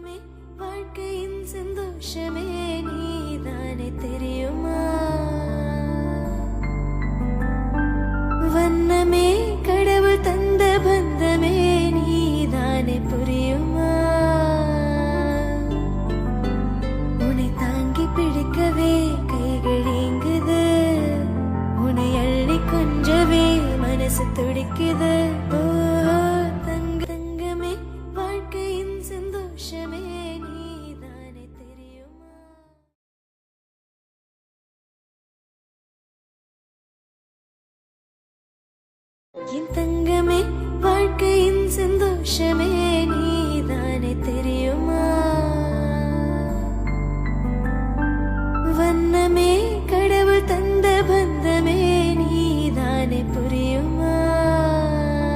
தங்கமே வாழ்க்கையின் சந்தோஷமே நீதானே தெரியுமா வண்ணமே கடவுள் தந்த பந்தமே நீதானே புரியுமா உன்னை தாங்கி பிடிக்கவே கைகள் ஏங்குது உன்னை அள்ளி கொஞ்சவே மனசு துடிக்குது தங்கமே வாழ்க்கையின் சந்தோஷமே நீதானே தெரியுமா என் தங்கமே வாழ்க்கையின் சந்தோஷமே நீதானே தெரியும்